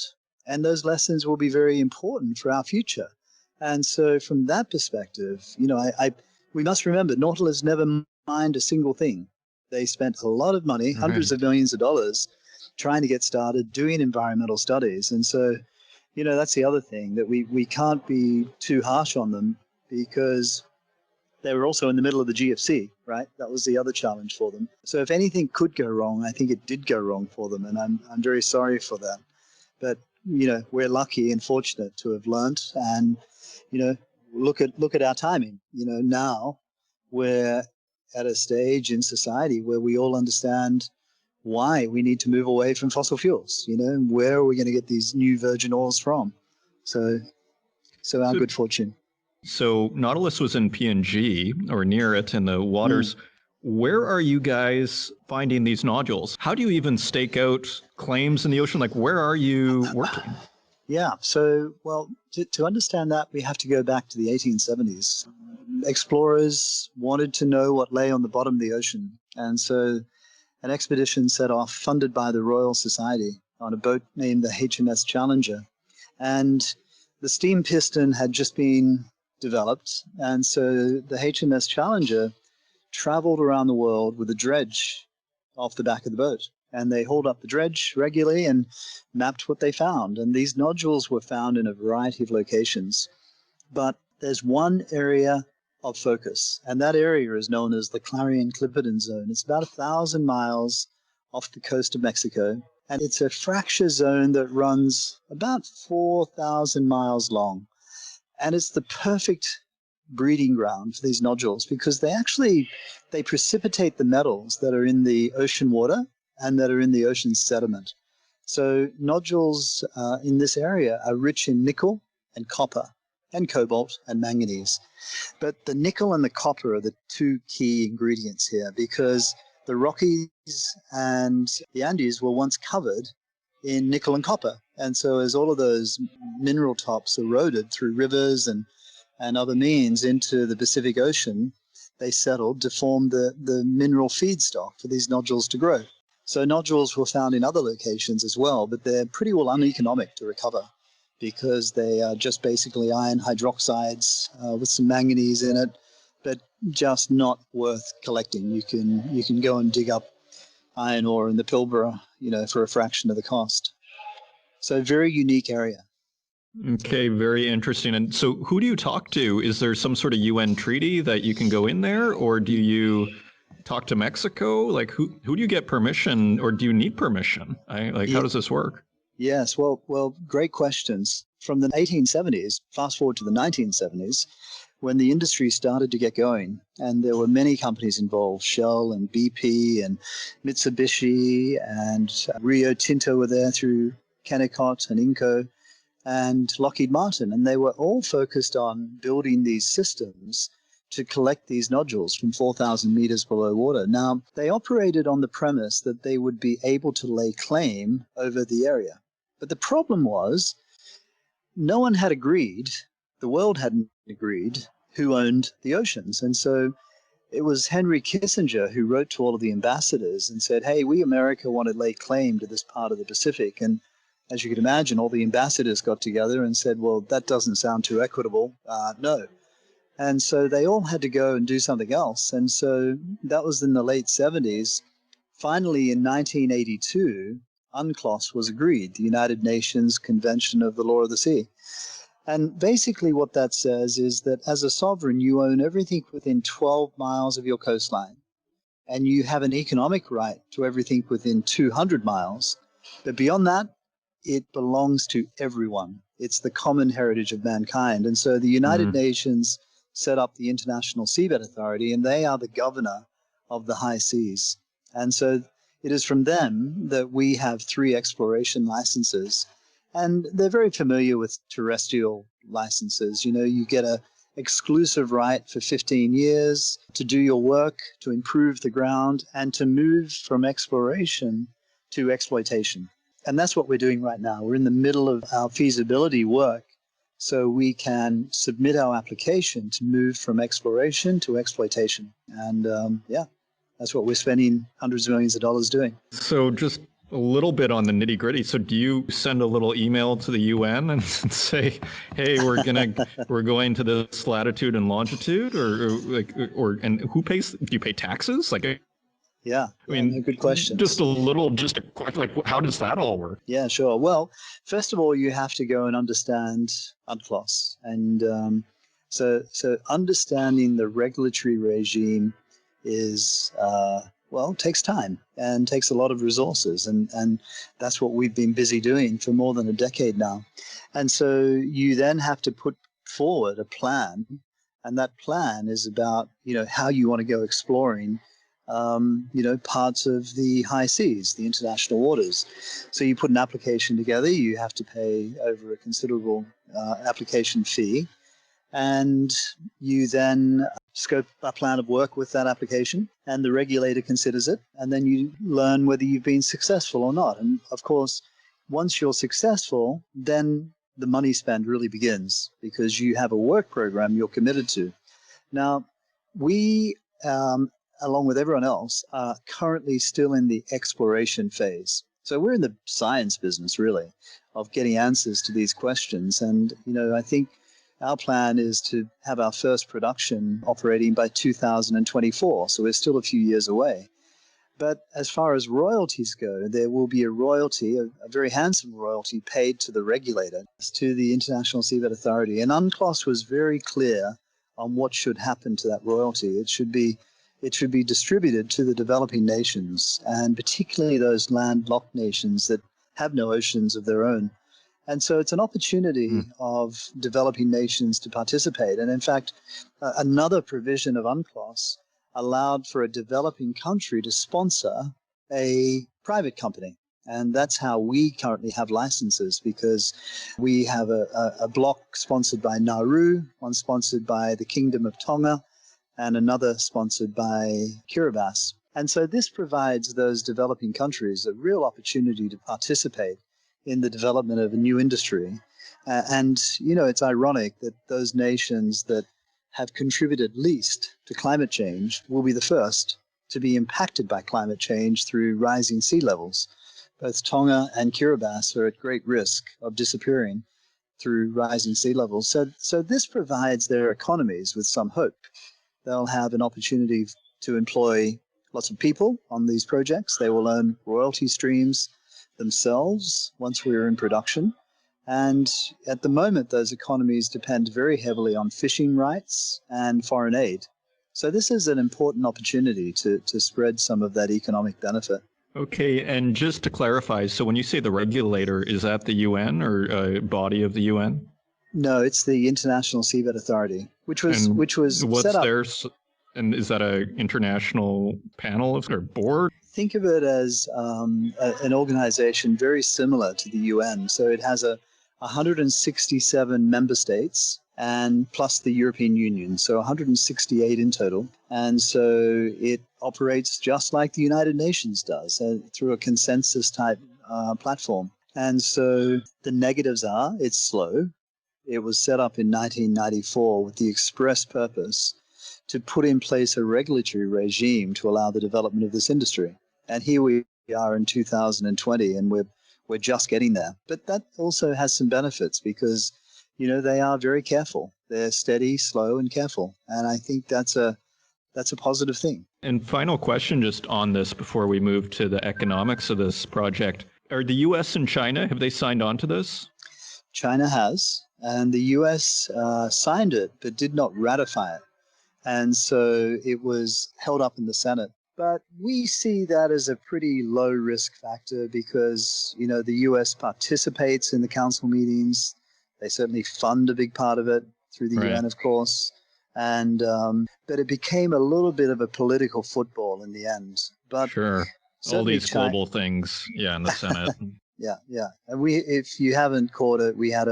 And those lessons will be very important for our future. And so from that perspective, we must remember Nautilus never mined a single thing. They spent a lot of money, hundreds of millions of dollars, trying to get started doing environmental studies. And so, that's the other thing, that we can't be too harsh on them, because they were also in the middle of the GFC, right? That was the other challenge for them. So if anything could go wrong, I think it did go wrong for them, and I'm very sorry for that. But we're lucky and fortunate to have learned, and look at our timing. Now we're at a stage in society where we all understand why we need to move away from fossil fuels. Where are we going to get these new virgin oils from? So our good fortune. So Nautilus was in PNG or near it in the waters. Where are you guys finding these nodules? How do you even stake out claims in the ocean? Like, where are you working? Yeah, so, well, to understand that, we have to go back to the 1870s. Explorers wanted to know what lay on the bottom of the ocean. And so an expedition set off, funded by the Royal Society, on a boat named the HMS Challenger. And the steam piston had just been developed. And so the HMS Challenger traveled around the world with a dredge off the back of the boat. And they hauled up the dredge regularly and mapped what they found. And these nodules were found in a variety of locations. But there's one area of focus, and that area is known as the Clarion-Clipperton Zone. It's about 1,000 miles off the coast of Mexico. And it's a fracture zone that runs about 4,000 miles long. And it's the perfect breeding ground for these nodules because they precipitate the metals that are in the ocean water and that are in the ocean sediment. So nodules in this area are rich in nickel and copper and cobalt and manganese. But the nickel and the copper are the two key ingredients here because the Rockies and the Andes were once covered in nickel and copper. And so as all of those mineral tops eroded through rivers and other means into the Pacific Ocean, they settled to form the mineral feedstock for these nodules to grow. So nodules were found in other locations as well, but they're pretty well uneconomic to recover because they are just basically iron hydroxides with some manganese in it, but just not worth collecting. You can go and dig up iron ore in the Pilbara, for a fraction of the cost. So very unique area. Okay, very interesting. And so who do you talk to? Is there some sort of UN treaty that you can go in there, or do you talk to Mexico? Like who do you get permission, or do you need permission? How does this work? Yes, well, great questions. From the 1870s, fast forward to the 1970s, when the industry started to get going, and there were many companies involved, Shell and BP and Mitsubishi and Rio Tinto were there through Kennecott and Inco and Lockheed Martin, and they were all focused on building these systems to collect these nodules from 4,000 meters below water. Now, they operated on the premise that they would be able to lay claim over the area. But the problem was no one had agreed, the world hadn't agreed, who owned the oceans. And so it was Henry Kissinger who wrote to all of the ambassadors and said, hey, we America want to lay claim to this part of the Pacific. And as you can imagine, all the ambassadors got together and said, well, that doesn't sound too equitable. No. And so they all had to go and do something else. And so that was in the late 70s. Finally, in 1982, UNCLOS was agreed, the United Nations Convention of the Law of the Sea. And basically what that says is that as a sovereign, you own everything within 12 miles of your coastline. And you have an economic right to everything within 200 miles. But beyond that, it belongs to everyone. It's the common heritage of mankind. And so the United Nations set up the International Seabed Authority, and they are the governor of the high seas. And so it is from them that we have 3 exploration licenses. And they're very familiar with terrestrial licenses. You get an exclusive right for 15 years to do your work, to improve the ground, and to move from exploration to exploitation. And that's what we're doing right now. We're in the middle of our feasibility work, so we can submit our application to move from exploration to exploitation. And that's what we're spending hundreds of millions of dollars doing. So just a little bit on the nitty gritty. So do you send a little email to the UN and say, hey, we're going to this latitude and longitude, and who pays? Do you pay taxes? Yeah, I mean, good question. Just a question, how does that all work? Yeah, sure. Well, first of all, you have to go and understand UNCLOS. And So understanding the regulatory regime is, takes time and takes a lot of resources. And that's what we've been busy doing for more than a decade now. And so you then have to put forward a plan. And that plan is about, how you want to go exploring, parts of the high seas, the international waters. So you put an application together. You have to pay over a considerable application fee. And you then scope a plan of work with that application, and the regulator considers it, and then you learn whether you've been successful or not. And of course, once you're successful, then the money spend really begins, because you have a work program you're committed to. Now, we, along with everyone else, are currently still in the exploration phase. So we're in the science business, really, of getting answers to these questions. And, I think our plan is to have our first production operating by 2024, so we're still a few years away. But as far as royalties go, there will be a royalty, a very handsome royalty paid to the regulator, to the International Seabed Authority. And UNCLOS was very clear on what should happen to that royalty. It should be distributed to the developing nations, and particularly those landlocked nations that have no oceans of their own. And so it's an opportunity of developing nations to participate. And in fact, another provision of UNCLOS allowed for a developing country to sponsor a private company. And that's how we currently have licenses, because we have a block sponsored by Nauru, one sponsored by the Kingdom of Tonga, and another sponsored by Kiribati. And so this provides those developing countries a real opportunity to participate in the development of a new industry. And it's ironic that those nations that have contributed least to climate change will be the first to be impacted by climate change through rising sea levels. Both Tonga and Kiribati are at great risk of disappearing through rising sea levels. So this provides their economies with some hope. They'll have an opportunity to employ lots of people on these projects. They will earn royalty streams themselves once we're in production. And at the moment, those economies depend very heavily on fishing rights and foreign aid. So this is an important opportunity to spread some of that economic benefit. Okay, and just to clarify, so when you say the regulator, is that the UN or a body of the UN? No, it's the International Seabed Authority, which was set up. And is that an international panel or board? Think of it as an organization very similar to the UN. So it has 167 member states, and plus the European Union, so 168 in total. And so it operates just like the United Nations does, through a consensus type platform. And so the negatives are it's slow. It was set up in 1994 with the express purpose to put in place a regulatory regime to allow the development of this industry. And here we are in 2020, and we're just getting there. But that also has some benefits, because they are very careful. They're steady, slow, and careful. And I think that's a positive thing. And final question just on this before we move to the economics of this project. Are the US and China, have they signed on to this? China has, and the US signed it but did not ratify it. And so it was held up in the Senate. But we see that as a pretty low risk factor, because, the US participates in the council meetings. They certainly fund a big part of it through the UN, of course. And but it became a little bit of a political football in the end. But sure. All these global things, in the Senate. Yeah. And if you haven't caught it, we had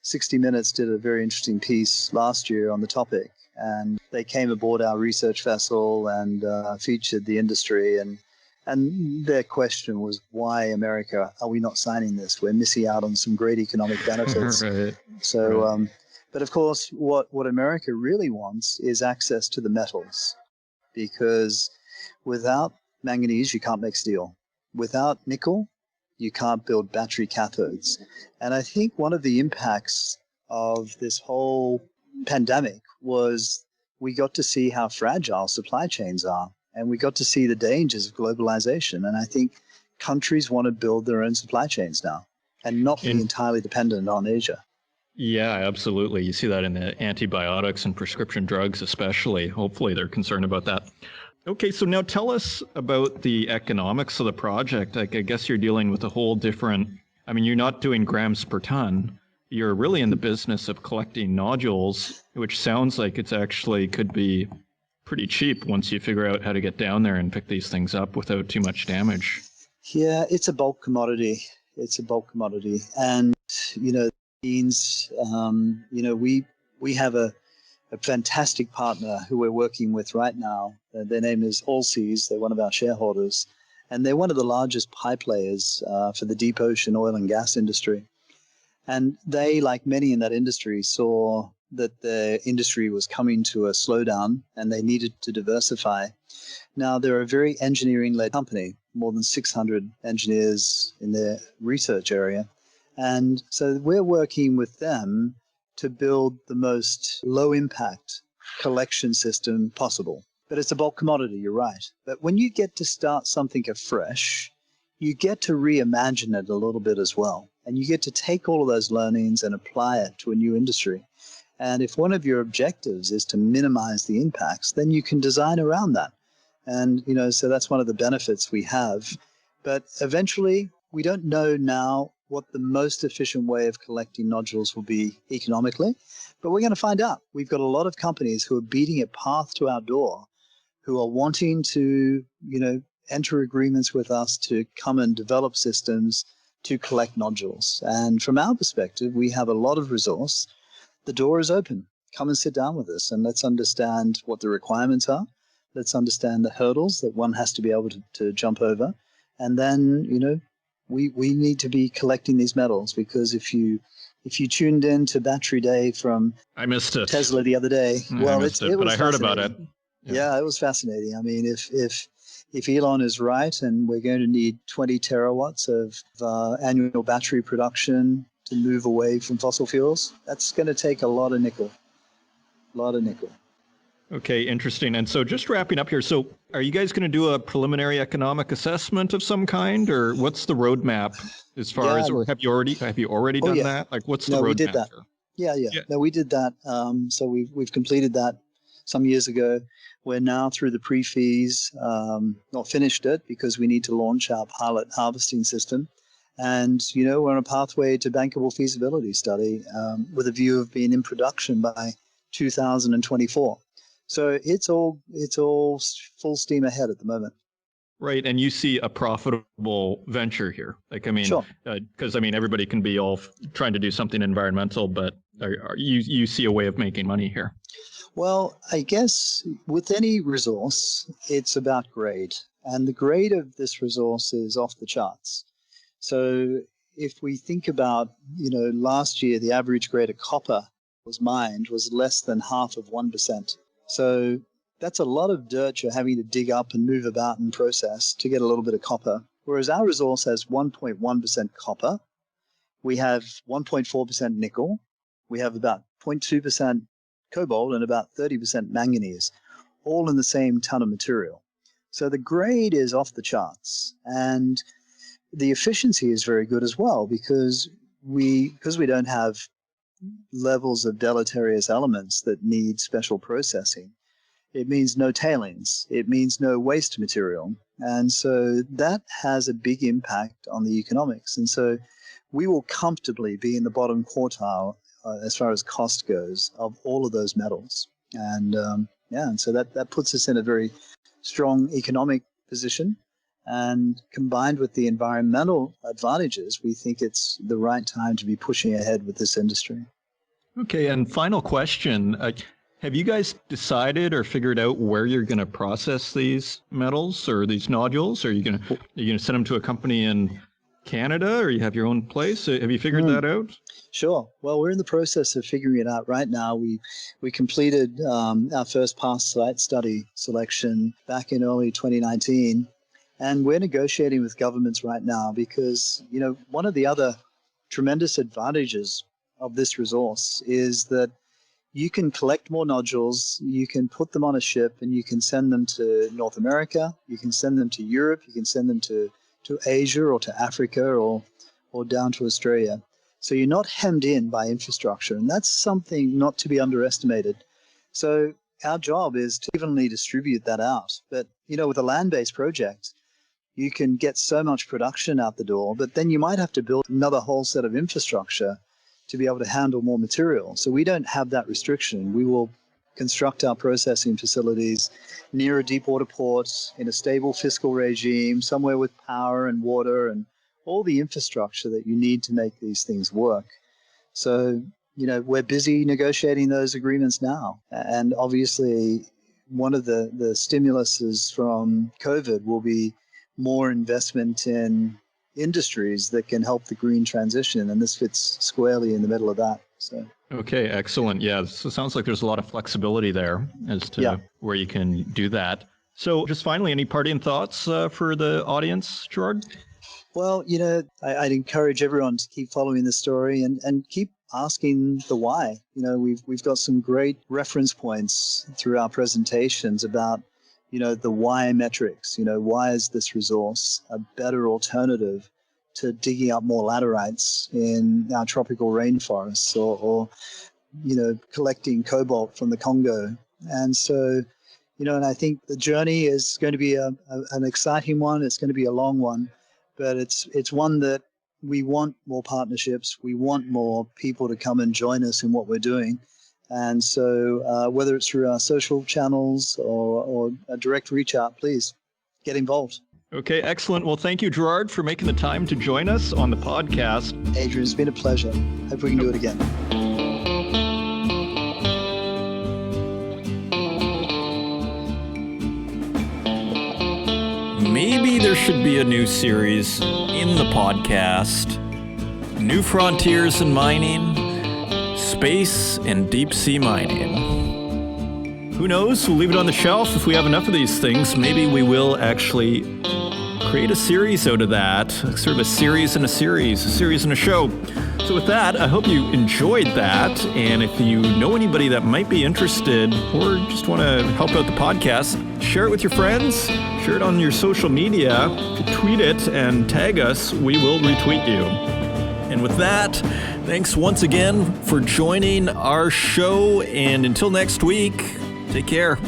60 Minutes did a very interesting piece last year on the topic. And they came aboard our research vessel and featured the industry. And their question was, why America? Are we not signing this? We're missing out on some great economic benefits. Right. So, right. But of course, what America really wants is access to the metals, because without manganese, you can't make steel. Without nickel, you can't build battery cathodes. And I think one of the impacts of this whole pandemic was we got to see how fragile supply chains are, and we got to see the dangers of globalization. And I think countries want to build their own supply chains now and not be entirely dependent on Asia. Yeah, absolutely. You see that in the antibiotics and prescription drugs, especially. Hopefully, they're concerned about that. Okay, so now tell us about the economics of the project. Like, I guess you're dealing with a whole different, I mean, you're not doing grams per ton. You're really in the business of collecting nodules, which sounds like it's actually could be pretty cheap once you figure out how to get down there and pick these things up without too much damage. Yeah, it's a bulk commodity. It's a bulk commodity. And, means, we have a fantastic partner who we're working with right now. Their name is Allseas. They're one of our shareholders. And they're one of the largest pipe layers for the deep ocean oil and gas industry. And they, like many in that industry, saw that the industry was coming to a slowdown and they needed to diversify. Now, they're a very engineering-led company, more than 600 engineers in their research area. And so we're working with them to build the most low-impact collection system possible. But it's a bulk commodity, you're right. But when you get to start something afresh, you get to reimagine it a little bit as well. And you get to take all of those learnings and apply it to a new industry. And if one of your objectives is to minimize the impacts, then you can design around that. And, so that's one of the benefits we have. But eventually, we don't know now what the most efficient way of collecting nodules will be economically, but we're going to find out. We've got a lot of companies who are beating a path to our door, who are wanting to, enter agreements with us to come and develop systems to collect nodules. And from our perspective, we have a lot of resource. The door is open. Come and sit down with us and let's understand what the requirements are. Let's understand the hurdles that one has to be able to jump over. And then, we need to be collecting these metals, because if you tuned in to Battery Day from I missed it. Tesla the other day, it was but I heard about it. Yeah, it was fascinating. I mean, if Elon is right and we're going to need 20 terawatts of annual battery production to move away from fossil fuels, that's going to take a lot of nickel. Okay, interesting. And so just wrapping up here, so are you guys going to do a preliminary economic assessment of some kind, or what's the roadmap as far as, or have you already done that? Like, what's the roadmap? We did that. Yeah. No, we did that. So we've completed that some years ago. We're now through the pre-fees, not finished it because we need to launch our pilot harvesting system. And, we're on a pathway to bankable feasibility study with a view of being in production by 2024. So it's all full steam ahead at the moment. Right, and you see a profitable venture here. Like, I mean, sure. Because everybody can be all trying to do something environmental, but you see a way of making money here. Well, I guess with any resource, it's about grade, and the grade of this resource is off the charts. So if we think about, last year, the average grade of copper was mined was less than half of 1%. So that's a lot of dirt you're having to dig up and move about and process to get a little bit of copper. Whereas our resource has 1.1% copper. We have 1.4% nickel. We have about 0.2% cobalt and about 30% manganese, all in the same ton of material. So the grade is off the charts. And the efficiency is very good as well, because we don't have levels of deleterious elements that need special processing. It means no tailings. It means no waste material. And so that has a big impact on the economics. And so we will comfortably be in the bottom quartile as far as cost goes of all of those metals. And and so that puts us in a very strong economic position. And combined with the environmental advantages, we think it's the right time to be pushing ahead with this industry. Okay, and final question. Have you guys decided or figured out where you're going to process these metals or these nodules? Are you going to send them to a company in Canada, or you have your own place? Have you figured that out? Sure. Well, we're in the process of figuring it out right now. We completed our first past site study selection back in early 2019. And we're negotiating with governments right now because, one of the other tremendous advantages of this resource is that you can collect more nodules, you can put them on a ship, and you can send them to North America, you can send them to Europe, you can send them to Asia or to Africa or down to Australia. So you're not hemmed in by infrastructure, and that's something not to be underestimated. So our job is to evenly distribute that out. But, with a land-based project, you can get so much production out the door, but then you might have to build another whole set of infrastructure to be able to handle more material. So we don't have that restriction. We will construct our processing facilities near a deep water port in a stable fiscal regime, somewhere with power and water and all the infrastructure that you need to make these things work. So, we're busy negotiating those agreements now. And obviously, one of the stimuluses from COVID will be more investment in industries that can help the green transition. And this fits squarely in the middle of that. So. Okay, excellent. Yeah, so it sounds like there's a lot of flexibility there as to where you can do that. So just finally, any parting thoughts for the audience, Gerard? Well, I'd encourage everyone to keep following the story and keep asking the why. We've got some great reference points through our presentations about, the why metrics. Why is this resource a better alternative to digging up more laterites in our tropical rainforests or collecting cobalt from the Congo? And so, and I think the journey is going to be an exciting one. It's going to be a long one. But it's one that we want more partnerships. We want more people to come and join us in what we're doing. And so whether it's through our social channels or a direct reach out, please get involved. Okay, excellent. Well, thank you, Gerard, for making the time to join us on the podcast. Adrian, it's been a pleasure. Hope we can do it again. Maybe there should be a new series in the podcast. New frontiers in mining, space and deep sea mining. Who knows? We'll leave it on the shelf. If we have enough of these things, maybe we will actually create a series out of that. Sort of a series and a series, a series and a show. So with that, I hope you enjoyed that. And if you know anybody that might be interested or just want to help out the podcast, share it with your friends, share it on your social media, tweet it and tag us. We will retweet you. And with that, thanks once again for joining our show. And until next week, take care.